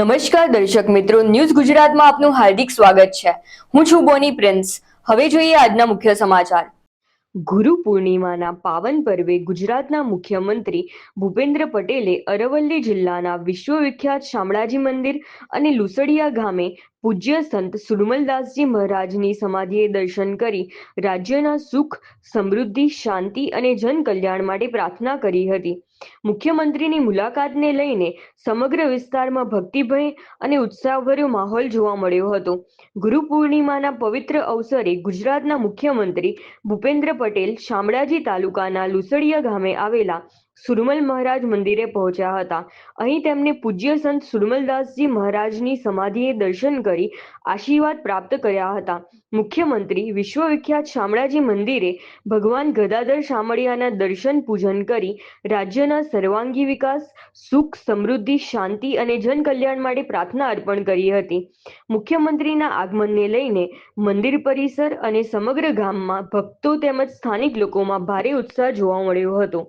નમસ્કાર દર્શક મિત્રો, ન્યૂઝ ગુજરાતમાં આપનું હાર્દિક સ્વાગત છે। હું છું બોની પ્રિન્સ। હવે જોઈએ આજના મુખ્ય સમાચાર। ગુરુ પૂર્ણિમાના પાવન પર્વે ગુજરાતના મુખ્યમંત્રી ભૂપેન્દ્ર પટેલે અરવલ્લી જિલ્લાના વિશ્વવિખ્યાત શામળાજી મંદિર અને લુસડિયા ગામે પૂજ્ય સંત સુરમલદાસજી મહારાજની સમાધિએ દર્શન કરી રાજ્યના સુખ, સમૃદ્ધિ, શાંતિ અને જનકલ્યાણ માટે પ્રાર્થના કરી હતી। મુખ્યમંત્રીની મુલાકાતને લઈને સમગ્ર વિસ્તારમાં ભક્તિભય અને ઉત્સાહભર્યો માહોલ જોવા મળ્યો હતો। ગુરુ પૂર્ણિમાના પવિત્ર અવસરે ગુજરાતના મુખ્યમંત્રી ભૂપેન્દ્ર પટેલ શામળાજી તાલુકાના લુસડિયા ગામે આવેલા સુરમલ મહારાજ મંદિરે પહોંચ્યા હતા। અહીં તેમને પૂજ્ય સંત સુરમલદાસજી મહારાજની સમાધિએ દર્શન કરી આશીર્વાદ પ્રાપ્ત કર્યા હતા। મુખ્યમંત્રી વિશ્વવિખ્યાત શામળાજી મંદિરે ભગવાન ગદાધર શામળિયાના દર્શન પૂજન કરી રાજ્યના સર્વાંગી વિકાસ, સુખ, સમૃદ્ધિ, શાંતિ અને જનકલ્યાણ માટે પ્રાર્થના અર્પણ કરી હતી। મુખ્યમંત્રીના આગમનને લઈને મંદિર પરિસર અને સમગ્ર ગામમાં ભક્તો તેમજ સ્થાનિક લોકોમાં ભારે ઉત્સાહ જોવા મળ્યો હતો।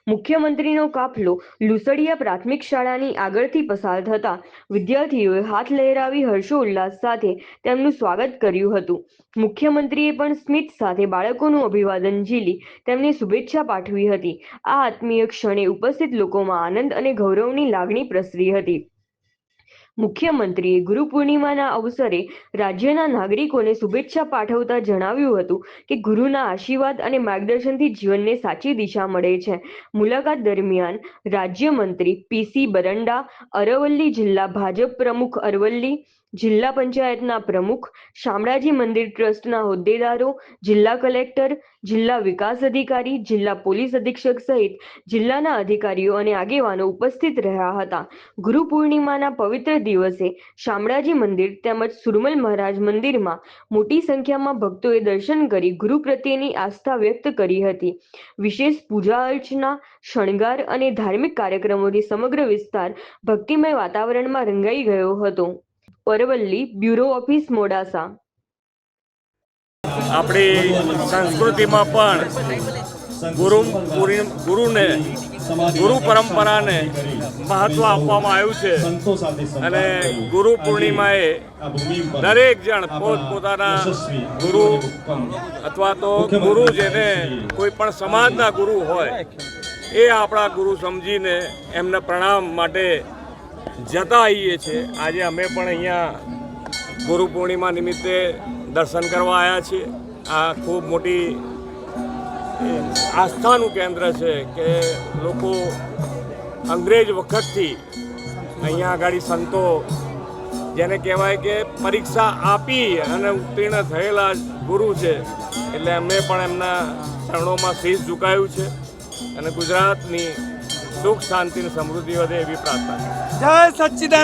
મુખ્યમંત્રીનો કાફલો લુસડિયા પ્રાથમિક શાળાની આગળથી પસાર થતા વિદ્યાર્થીઓએ હાથ લહેરાવી હર્ષોલ્લાસ સાથે તેમનું સ્વાગત કર્યું હતું। મુખ્યમંત્રીએ પણ સ્મિત સાથે બાળકોનું અભિવાદન ઝીલી તેમને શુભેચ્છા પાઠવી હતી। આ આત્મીય ક્ષણે ઉપસ્થિત લોકોમાં આનંદ અને ગૌરવની લાગણી પ્રસરી હતી। મુખ્યમંત્રીએ ગુરુ પૂર્ણિમાના અવસરે રાજ્યના નાગરિકોને શુભેચ્છા પાઠવતા જણાવ્યું હતું કે ગુરુના આશીર્વાદ અને માર્ગદર્શનથી જીવનને સાચી દિશા મળે છે। મુલાકાત દરમિયાન રાજ્યમંત્રી પીસી બરંડા, અરવલ્લી જિલ્લા ભાજપ પ્રમુખ અરવલ્લી, જિલ્લા પંચાયતના પ્રમુખ, શામળાજી મંદિર ટ્રસ્ટના હોદ્દેદારો, જિલ્લા કલેક્ટર, જિલ્લા વિકાસ અધિકારી, જિલ્લા પોલીસ અધિક્ષક સહિત જિલ્લાના અધિકારીઓ અને આગેવાનો ઉપસ્થિત રહ્યા હતા। ગુરુ પૂર્ણિમાના પવિત્ર દિવસે શામળાજી મંદિર તેમજ સુરમલ મહારાજ મંદિરમાં મોટી સંખ્યામાં ભક્તોએ દર્શન કરી ગુરુ પ્રત્યેની આસ્થા વ્યક્ત કરી હતી। વિશેષ પૂજા અર્ચના, શણગાર અને ધાર્મિક કાર્યક્રમોથી સમગ્ર વિસ્તાર ભક્તિમય વાતાવરણમાં રંગાઈ ગયો હતો। Aravalli bureau office Modasa. આપણી સંસ્કૃતિમાં પણ ગુરુને ગુરુ પરંપરાને મહત્વ આપવામાં આવ્યું છે અને ગુરુ પૂર્ણિમાએ દરેક જણ પોતપોતાના ગુરુ અથવા તો ગુરુ જેને કોઈ પણ સમાજના ગુરુ હોય એ આપણા ગુરુ સમજીને એમને પ્રણામ માટે જતા આવીએ છીએ। આજે અમે પણ અહીંયા ગુરુ પૂર્ણિમા નિમિત્તે દર્શન કરવા આવ્યા છીએ। આ ખૂબ મોટી આસ્થાનું કેન્દ્ર છે કે લોકો અંગ્રેજ વખતથી અહીંયા આગળ સંતો જેને કહેવાય કે પરીક્ષા આપી અને ઉત્તીર્ણ થયેલા ગુરુ છે, એટલે અમે પણ એમના ચરણોમાં શીશ ઝુકાયું છે અને ગુજરાતની સુખ, શાંતિ અને સમૃદ્ધિ વધે એવી પ્રાર્થના। જય સચ્ચિદાનંદ।